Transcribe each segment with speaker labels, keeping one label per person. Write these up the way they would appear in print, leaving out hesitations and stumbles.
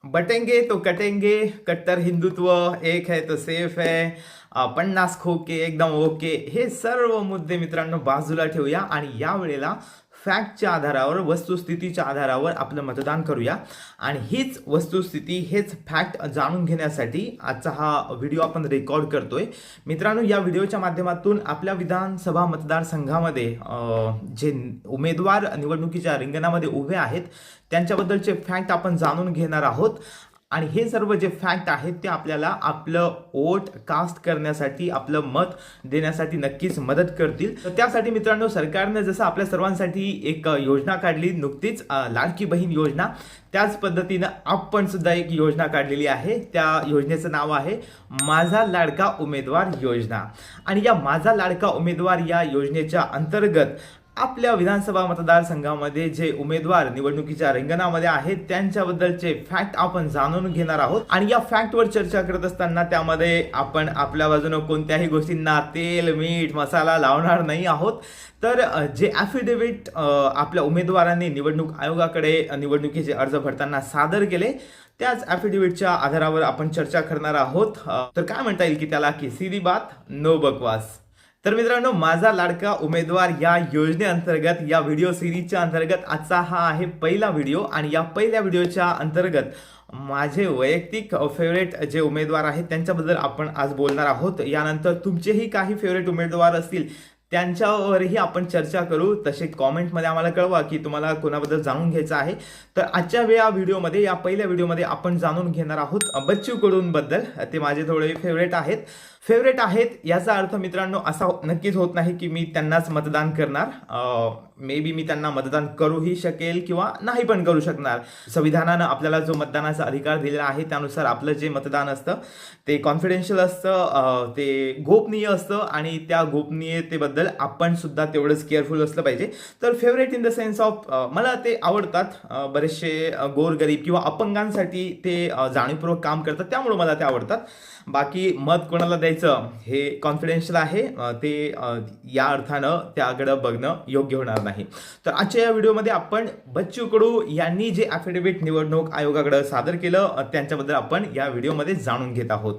Speaker 1: बटेंगे तो कटेंगे, कट्टर हिंदुत्व, एक है तो सेफ है, 50 खोके एकदम ओके, हे सर्व मुद्दे मित्रांनो बाजूला ठेवूया आणि या वेळेला फॅक्टच्या आधारावर, वस्तुस्थितीच्या आधारावर आपलं मतदान करूया. आणि हीच वस्तुस्थिती, हेच फॅक्ट जाणून घेण्यासाठी आजचा हा व्हिडिओ आपण रेकॉर्ड करतोय. मित्रांनो, या व्हिडिओच्या माध्यमातून आपल्या विधानसभा मतदारसंघामध्ये जे उमेदवार निवडणुकीच्या रिंगणामध्ये उभे आहेत त्यांच्याबद्दलचे फॅक्ट आपण जाणून घेणार आहोत. आणि हे सर्व जे फॅक्ट आहेत ते आपल्याला आपलं वोट कास्ट करण्यासाठी, आपलं मत देण्यासाठी नक्कीच मदत करतील. तर त्यासाठी मित्रांनो, सरकारने जसं आपल्या सर्वांसाठी एक योजना काढली नुकतीच, लाडकी बहीण योजना, त्याच पद्धतीनं आपण सुद्धा एक योजना काढलेली आहे. त्या योजनेचं नाव आहे माझा लाडका उमेदवार योजना. आणि या माझा लाडका उमेदवार या योजनेच्या अंतर्गत आपल्या विधानसभा मतदारसंघामध्ये जे उमेदवार निवडणुकीच्या रिंगणामध्ये आहेत त्यांच्याबद्दलचे फॅक्ट आपण जाणून घेणार आहोत. आणि या फॅक्टवर चर्चा करत असताना त्यामध्ये आपण आपल्या बाजूने कोणत्याही गोष्टींना तेल, मीठ, मसाला लावणार नाही आहोत. तर जे ॲफिडेव्हिट आपल्या उमेदवारांनी निवडणूक आयोगाकडे निवडणुकीचे अर्ज भरताना सादर केले, त्याच ॲफिडेव्हिटच्या आधारावर आपण चर्चा करणार आहोत. तर काय म्हणता येईल की त्याला, की सीधी बात नो बकवास. तर मित्रांनो, माझा लाडका उमेदवार या योजनेअंतर्गत, या व्हिडिओ सिरीजच्या अंतर्गत आजचा हा आहे पहिला व्हिडिओ. आणि या पहिल्या व्हिडिओच्या अंतर्गत माझे वैयक्तिक फेवरेट जे उमेदवार आहेत त्यांच्याबद्दल आपण आज बोलणार आहोत. यानंतर तुमचेही काही फेवरेट उमेदवार असतील त्यांच्यावरही आपण चर्चा करू. तसे कॉमेंटमध्ये आम्हाला कळवा की तुम्हाला कोणाबद्दल जाणून घ्यायचं आहे. तर आजच्या या व्हिडिओमध्ये, या पहिल्या व्हिडिओमध्ये आपण जाणून घेणार आहोत बच्चू कडूंबद्दल. ते माझे थोडे फेवरेट आहेत याचा अर्थ मित्रांनो असा नक्कीच होत नाही की मी त्यांनाच मतदान करणार. मे बी मी त्यांना मतदान करूही शकेल किंवा नाही पण करू शकणार. संविधानानं आपल्याला जो मतदानाचा अधिकार दिलेला आहे त्यानुसार आपलं जे मतदान असतं ते कॉन्फिडेन्शियल असतं, ते गोपनीय असतं. आणि त्या गोपनीयतेबद्दल आपण सुद्धा तेवढंच केअरफुल असलं पाहिजे. तर favourite in the sense of मला ते आवडतात. बरेचसे गोरगरीब किंवा अपंगांसाठी ते जाणीवपूर्वक काम करतात, त्यामुळे मला ते आवडतात. बाकी मत कोणाला द्यायचं हे कॉन्फिडेन्शियल आहे, ते या अर्थानं त्याकडे बघणं योग्य होणार नाही. तर आजच्या या व्हिडिओमध्ये आपण बच्चू कडू यांनी जे ॲफिडेव्हिट निवडणूक आयोगाकडे सादर केलं त्यांच्याबद्दल आपण या व्हिडिओमध्ये जाणून घेत आहोत.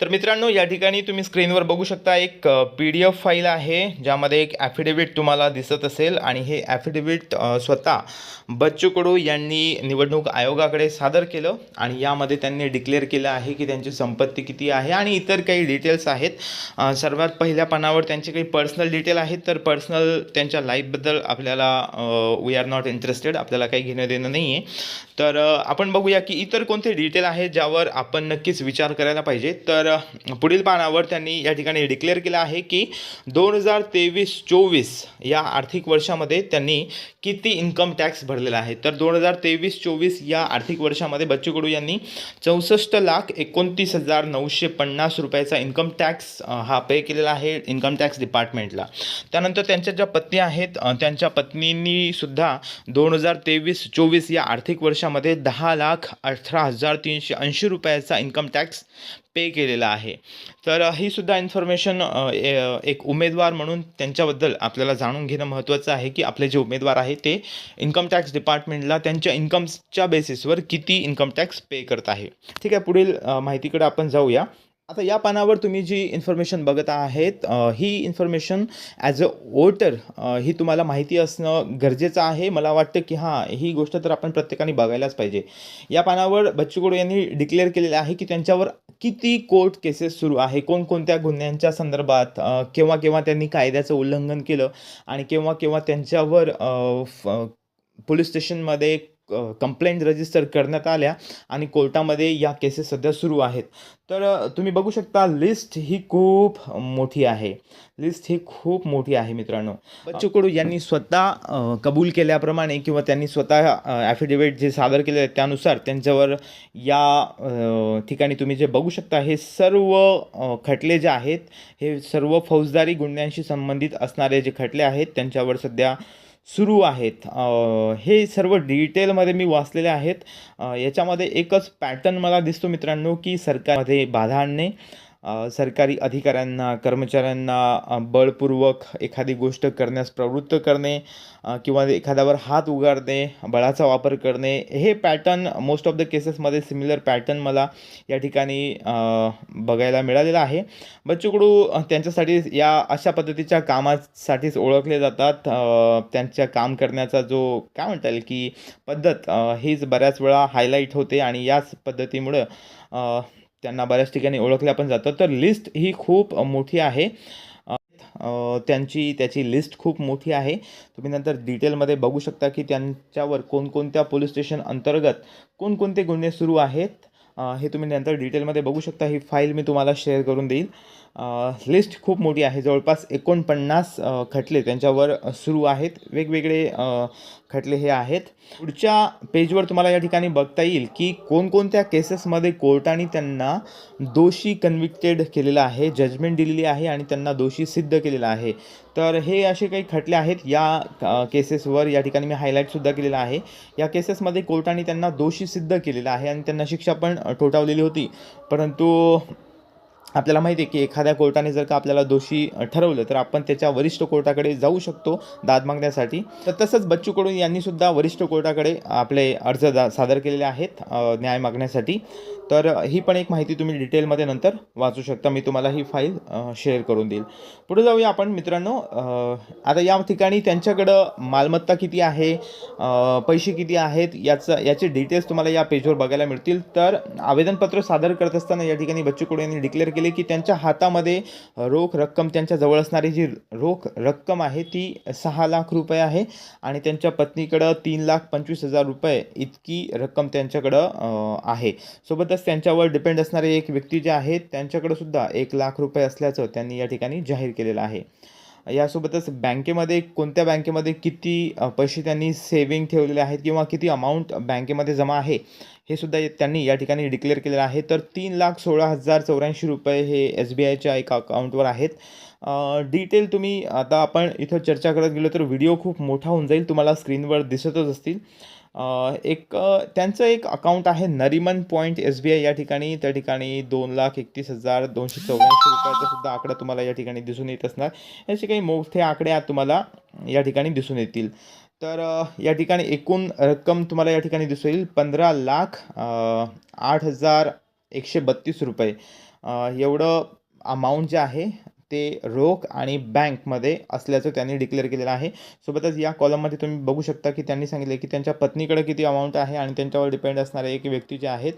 Speaker 1: तर मित्रांनो, या ठिकाणी तुम्ही स्क्रीनवर बघू शकता एक PDF फाईल आहे ज्यामध्ये एक ॲफिडेव्हिट तुम्हाला दिसत असेल. आणि हे ॲफिडेव्हिट स्वतः बच्चू कडू यांनी निवडणूक आयोगाकडे सादर केलं. आणि यामध्ये त्यांनी डिक्लेअर केलं आहे की त्यांची संपत्ती किती आहे आणि इतर काही डिटेल्स आहेत. सर्वात पहिल्या पानावर त्यांचे काही पर्सनल डिटेल आहेत. तर पर्सनल त्यांच्या लाईफबद्दल आपल्याला वी आर नॉट इंटरेस्टेड, आपल्याला काही घेणं देणं नाही आहे. तर आपण बघूया की इतर कोणते डिटेल आहेत ज्यावर आपण नक्कीच विचार करायला पाहिजे. तर पुढील पानावर त्यांनी या ठिकाणी डिक्लेअर केलं आहे की 2023-24 या आर्थिक वर्षामध्ये त्यांनी किती इन्कम टॅक्स भरलेला आहे. तर 2023-24 या आर्थिक वर्षामध्ये बच्चू कडू यांनी 64,29,950 रुपयाचा इन्कम टॅक्स हा पे केलेला आहे इन्कम टॅक्स डिपार्टमेंटला. त्यानंतर त्यांच्या ज्या पत्नी आहेत त्यांच्या पत्नींनी सुद्धा 2023-24 या आर्थिक वर्षामध्ये 10,18,380 रुपयाचा इन्कम टॅक्स पे केलेला आहे. तर ही सुद्धा इन्फॉर्मेशन एक उमेदवार म्हणून त्यांच्याबद्दल आपल्याला जाणून घेणं महत्त्वाचं आहे की आपले जे उमेदवार आहे ते इन्कम टॅक्स डिपार्टमेंटला त्यांच्या इन्कमच्या बेसिसवर किती इन्कम टॅक्स पे करत आहे. ठीक आहे, पुढील माहितीकडे आपण जाऊया. आता या पानावर तुम्ही जी इन्फॉर्मेशन बघत आहेत ही इन्फॉर्मेशन ॲज अ वोटर ही तुम्हाला माहिती असणं गरजेचं आहे. मला वाटतं की ही गोष्ट तर आपण प्रत्येकाने बघायलाच पाहिजे. या पानावर बच्चू कडू यांनी डिक्लेअर केलेलं आहे की त्यांच्यावर किती कोर्ट केसेस सुरू आहे, कोणकोणत्या गुन्ह्यांच्या संदर्भात, केव्हा केव्हा त्यांनी कायद्याचं उल्लंघन केलं आणि केव्हा केव्हा त्यांच्यावर पोलीस स्टेशनमध्ये कंप्लेंट रजिस्टर करण्यात आल्या आणि कोर्टामध्ये या केसेस सध्या सुरू आहेत. तर तुम्ही बघू शकता लिस्ट ही खूप मोठी आहे. मित्रांनो. बच्चू कडू यांनी स्वतः कबूल केल्याप्रमाणे किंवा त्यांनी स्वतः ॲफिडेव्हिट जे सादर केले त्यानुसार त्यांच्यावर या ठिकाणी तुम्ही जे बघू शकता हे सर्व खटले जे आहेत हे सर्व फौजदारी गुन्ह्यांशी संबंधित असणारे जे खटले आहेत त्यांच्यावर सध्या सुरू आहेत. हे सर्व डिटेलमध्ये मी वाचलेले आहेत. याच्यामध्ये एकच पॅटर्न मला दिसतो मित्रांनो की सरकारमध्ये बाधा आणणे, सरकारी अधिकाऱ्यांना, कर्मचाऱ्यांना बळपूर्वक एखादी गोष्ट करण्यास प्रवृत्त करणे किंवा एखाद्यावर हात उगारणे, बळाचा वापर करणे, हे पॅटर्न मोस्ट ऑफ द केसेसमध्ये सिमिलर पॅटर्न मला या ठिकाणी बघायला मिळालेला आहे. बच्चू कडू त्यांच्यासाठी या अशा पद्धतीच्या कामासाठीच ओळखले जातात. त्यांच्या काम करण्याचा जो काय म्हणता येईल की पद्धत हीच बऱ्याच वेळा हायलाईट होते आणि याच पद्धतीमुळं त्यांना बऱ्याच ठिकाणी ओळखल्या पण जातं. तर लिस्ट ही खूप मोठी आहे. त्याची लिस्ट खूप मोठी आहे. तुम्ही नंतर डिटेलमध्ये बघू शकता की त्यांच्यावर कोणकोणत्या पोलीस स्टेशन अंतर्गत कोणकोणते गुन्हे सुरू आहेत, हे तुम्ही नंतर डिटेलमध्ये बघू शकता. ही फाईल मी तुम्हाला शेअर करून देईल. लिस्ट खूप मोठी आहे. जवळपास 49 खटले त्यांच्यावर सुरू आहेत. वेगवेगळे खटले हे आहेत. पुढच्या पेजवर तुम्हाला या ठिकाणी बघता येईल की कोणकोणत्या केसेसमध्ये कोर्टाने त्यांना दोषी कन्व्हिक्टेड केलेलं आहे, जजमेंट दिलेली आहे आणि त्यांना दोषी सिद्ध केलेलं आहे. तर हे असे काही खटले आहेत. या केसेसवर या ठिकाणी मी हायलाईटसुद्धा केलेलं आहे. या केसेसमध्ये कोर्टाने त्यांना दोषी सिद्ध केलेलं आहे आणि त्यांना शिक्षा पण ठोठावलेली होती. परंतु आपल्याला माहिती आहे की एखाद्या कोर्टाने जर का आपल्याला दोषी ठरवलं तर आपण त्याच्या वरिष्ठ कोर्टाकडे जाऊ शकतो दाद मागण्यासाठी. तर तसंच बच्चू कडू यांनीसुद्धा वरिष्ठ कोर्टाकडे आपले अर्ज सादर केलेले आहेत न्याय मागण्यासाठी. तर ही पण एक माहिती तुम्ही डिटेलमध्ये नंतर वाचू शकता. मी तुम्हाला ही फाईल शेअर करून देईल. पुढे जाऊया आपण मित्रांनो. आता या ठिकाणी त्यांच्याकडं मालमत्ता किती आहे, पैसे किती आहेत, याचे डिटेल्स तुम्हाला या पेजवर बघायला मिळतील. तर आवेदनपत्र सादर करत असताना या ठिकाणी बच्चू कडू यांनी डिक्लेअर केले की त्यांच्या हातामध्ये रोख रक्कम, त्यांच्या जवळ असणारी जी रोख रक्कम आहे ती 6 लाख रुपये आहे आणि त्यांच्या पत्नीकडं 3,25,000 रुपये इतकी रक्कम त्यांच्याकडं आहे. सोबतच त्यांच्यावर डिपेंड असणारे एक व्यक्ती जे आहेत त्यांच्याकडे सुद्धा 1 लाख रुपये असल्याचं त्यांनी या ठिकाणी जाहीर केलेलं आहे. यासोबतच बँकेमध्ये कोणत्या बँकेमध्ये किती पैसे त्यांनी सेविंग ठेवलेले आहेत किंवा किती अमाऊंट बँकेमध्ये जमा आहे हे सुद्धा त्यांनी या ठिकाणी डिक्लेअर केलेलं आहे. तर 3,16,084 रुपये हे SBIच्या एक अकाउंटवर आहेत. डिटेल तुम्ही आता आपण इथं चर्चा करत गेलो तर व्हिडिओ खूप मोठा होऊन जाईल, तुम्हाला स्क्रीनवर दिसतच असतील. त्यांचं एक अकाउंट आहे नरिमन पॉईंट SBI या ठिकाणी. त्या ठिकाणी 2,31,284 रुपयाचा सुद्धा आकडा तुम्हाला या ठिकाणी दिसून येत असणार. याचे काही मोठे आकडे तुम्हाला या ठिकाणी दिसून येतील. तर या ठिकाणी एकूण रक्कम तुम्हाला या ठिकाणी दिसून येईल 15,08,132 रुपये एवढं अमाऊंट जे आहे ते रोख आणि बँकमध्ये असल्याचं त्यांनी डिक्लेअर केलेलं आहे. सोबतच या कॉलममध्ये तुम्ही बघू शकता की त्यांनी सांगितले की त्यांच्या पत्नीकडे किती अमाऊंट आहे आणि त्यांच्यावर डिपेंड असणारे एक व्यक्ती जे आहेत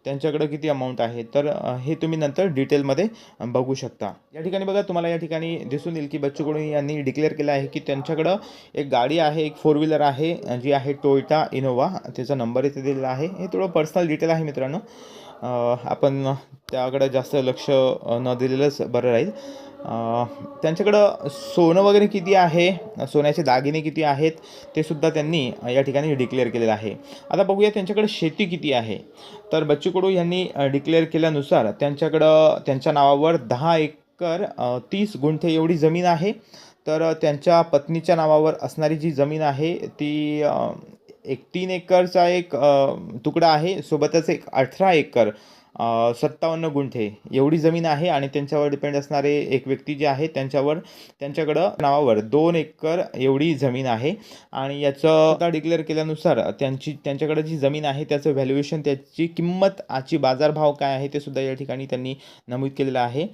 Speaker 1: त्यांच्याकडे किती अमाऊंट आहे. तर हे तुम्ही नंतर डिटेलमध्ये बघू शकता. या ठिकाणी बघा तुम्हाला या ठिकाणी दिसून येईल की बच्चू कडू यांनी डिक्लेअर केलं आहे की त्यांच्याकडं एक गाडी आहे, एक 4 व्हीलर आहे जी आहे टोयोटा इनोवा. त्याचा नंबर इथे दिलेला आहे. हे थोडं पर्सनल डिटेल आहे मित्रांनो, आपण त्याकडे जास्त लक्ष न दिलेलंच बरं राहील. त्यांच्याकडं सोनं वगैरे किती आहे, सोन्याचे दागिने किती आहेत ते सुद्धा त्यांनी या ठिकाणी डिक्लेअर केलेलं आहे. आता बघूया त्यांच्याकडे शेती किती आहे. तर बच्चू कडू यांनी डिक्लेअर केल्यानुसार त्यांच्याकडं त्यांच्या नावावर 10 एकर 30 गुंठे एवढी जमीन आहे. तर त्यांच्या पत्नीच्या नावावर असणारी जी जमीन आहे ती एक 3 एकरचा एक तुकडा आहे. सोबतच एक 18 एकर 57 गुंठे एवढी जमीन आहे आणि त्यांच्यावर डिपेंड असणारे एक व्यक्ती जे आहे त्यांच्याकडं नावावर 2 एकर एवढी जमीन आहे. आणि याचं आता डिक्लेअर केल्यानुसार त्यांच्याकडे जी जमीन आहे त्याचं व्हॅल्युएशन, त्याची किंमत, आजची बाजारभाव काय आहे ते सुद्धा या ठिकाणी त्यांनी नमूद केलेलं आहे.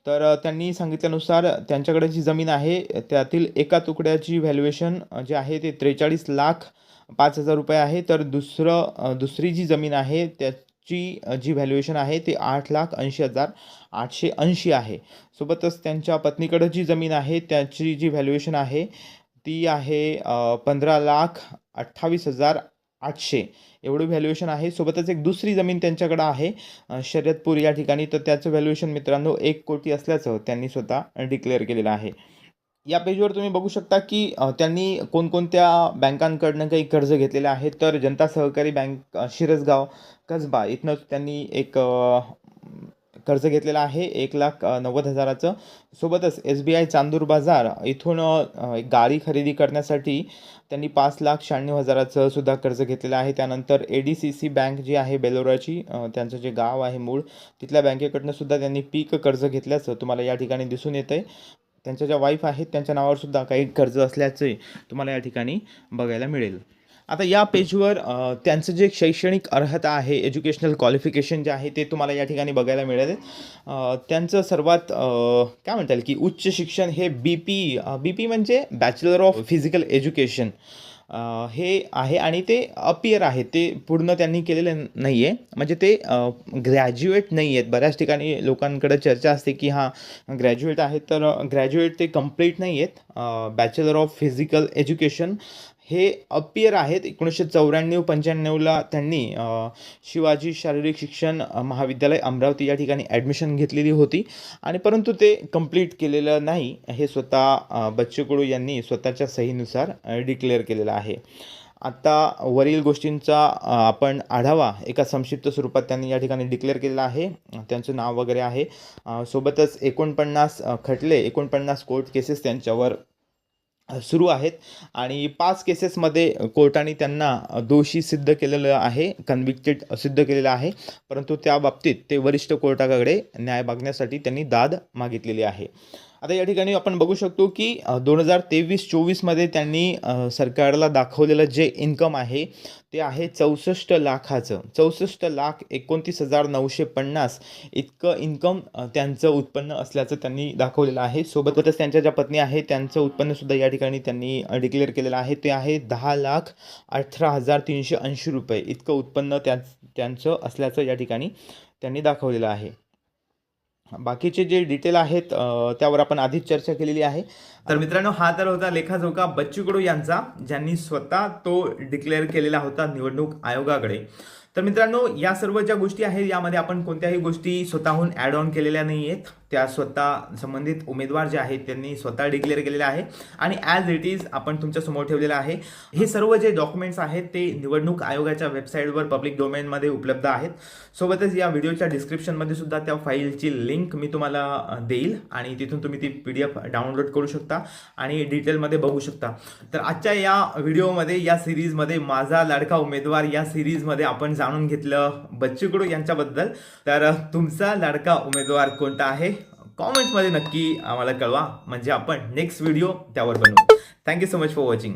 Speaker 1: तर त्यांनी सांगितल्यानुसार त्यांच्याकडे जी जमीन आहे त्यातील एका तुकड्याची व्हॅल्युएशन जे आहे ते 43,05,000 रुपये आहे. तर दुसरी जी जमीन आहे जी व्हॅल्युएशन आहे ते 8,80,880 आहे. सोबतच त्यांच्या पत्नीकडे जी जमीन आहे त्याची जी व्हॅल्युएशन आहे ती आहे 15,28,800 एवढी व्हॅल्युएशन आहे. सोबतच एक दुसरी जमीन त्यांच्याकडे आहे शर्यतपूर या ठिकाणी. तर त्याचं व्हॅल्युएशन मित्रांनो 1 कोटी असल्याचं त्यांनी स्वतः डिक्लेअर केलेलं आहे. या पेजवर तुम्ही बघू शकता की त्यांनी कोणकोणत्या बँकांकडनं काही कर्ज घेतलेले आहे. तर जनता सहकारी बँक शिरसगाव कसबा इथनं त्यांनी एक कर्ज घेतलेलं आहे 1,90,000चं. सोबतच SBI चांदूर बाजार इथून एक गाडी खरेदी करण्यासाठी त्यांनी 5,96,000चं सुद्धा कर्ज घेतलेलं आहे. त्यानंतर ADCC बँक जी आहे बेलोराची, त्यांचं जे गाव आहे मूळ, तिथल्या बँकेकडनं सुद्धा त्यांनी पीक कर्ज घेतल्याचं तुम्हाला या ठिकाणी दिसून येतं आहे. त्यांच्या ज्या वाईफ आहेत त्यांच्या नावावर सुद्धा काही कर्ज असल्याचे तुम्हाला या ठिकाणी बघायला मिळेल. आता या पेजवर त्यांचं जे शैक्षणिक अर्हता आहे, एज्युकेशनल क्वालिफिकेशन जे आहे ते तुम्हाला या ठिकाणी बघायला मिळेल. त्यांचं सर्वात काय म्हणता येईल की उच्च शिक्षण हे BP म्हणजे बॅचलर ऑफ फिजिकल एज्युकेशन हे आहे आणि ते अपियर आहे, ते पूर्ण त्यांनी केलेलं नाही आहे, म्हणजे ते ग्रॅज्युएट नाही आहेत. बऱ्याच ठिकाणी लोकांकडे चर्चा असते की हां ग्रॅज्युएट आहेत, तर ग्रॅज्युएट ते कंप्लीट नाही आहेत. बॅचलर ऑफ फिजिकल एज्युकेशन हे अपियर आहेत. 1994-95ला त्यांनी शिवाजी शारीरिक शिक्षण महाविद्यालय अमरावती या ठिकाणी ॲडमिशन घेतलेली होती आणि परंतु ते कंप्लीट केलेलं नाही, हे स्वतः बच्चू कडू यांनी स्वतःच्या सहीनुसार डिक्लेअर केलेलं आहे. आता वरील गोष्टींचा आपण आढावा एका संक्षिप्त स्वरूपात त्यांनी या ठिकाणी डिक्लेअर केलेला आहे. त्यांचं नाव वगैरे आहे. सोबतच 49 खटले, 49 कोर्ट केसेस त्यांच्यावर सुरू आहेत आणि 5 केसेसमध्ये कोर्टाने त्यांना दोषी सिद्ध केलेलं आहे, कन्व्हिक्टेड सिद्ध केलेलं आहे. परंतु त्या बाबतीत ते वरिष्ठ कोर्टाकडे न्याय मागण्यासाठी त्यांनी दाद मागितलेली आहे. आता या ठिकाणी आपण बघू शकतो की 2023-24मध्ये त्यांनी सरकारला दाखवलेलं जे इन्कम आहे ते आहे 64 लाखाचं. 64,29,950 इतकं इन्कम त्यांचं उत्पन्न असल्याचं त्यांनी दाखवलेलं आहे. सोबतच त्यांच्या ज्या पत्नी आहेत त्यांचं उत्पन्नसुद्धा या ठिकाणी त्यांनी डिक्लेअर केलेलं आहे. ते आहे 10,18,380 रुपये इतकं उत्पन्न त्यांचं असल्याचं या ठिकाणी त्यांनी दाखवलेलं आहे. बाकीचे जे डिटेल आहेत त्यावर आपण आधीच चर्चा केलेली आहे. तर मित्रांनो, हा तर होता लेखाजोखा बच्चू कडू यांचा, ज्यांनी स्वतः तो डिक्लेअर केलेला होता निवडणूक आयोगाकडे. तर मित्रांनो, या सर्व ज्या गोष्टी आहेत यामध्ये आपण कोणत्याही गोष्टी स्वतःहून ॲड ऑन केलेल्या नाही आहेत. त्या स्वतः संबंधित उमेदवार जे आहेत त्यांनी स्वतः डिक्लेअर केलेल्या आहे आणि ॲज इट इज आपण तुमच्या समोर ठेवलेलं आहे. हे सर्व जे डॉक्युमेंट्स आहेत ते निवडणूक आयोगाच्या वेबसाईटवर पब्लिक डोमेनमध्ये उपलब्ध आहेत. सोबतच या व्हिडिओच्या डिस्क्रिप्शनमध्ये सुद्धा त्या फाईलची लिंक मी तुम्हाला देईल आणि तिथून तुम्ही ती PDF डाउनलोड करू शकता आणि डिटेलमध्ये बघू शकता. तर आजच्या या व्हिडिओमध्ये, या सिरीजमध्ये, माझा लाडका उमेदवार या सिरीजमध्ये आपण जाणून घेतलं बच्चू कडू यांच्याबद्दल. तर तुमचा लाडका उमेदवार कोणता आहे कॉमेंट्समध्ये नक्की आम्हाला कळवा, म्हणजे आपण नेक्स्ट व्हिडिओ त्यावर बनवू. Thank you so much for watching.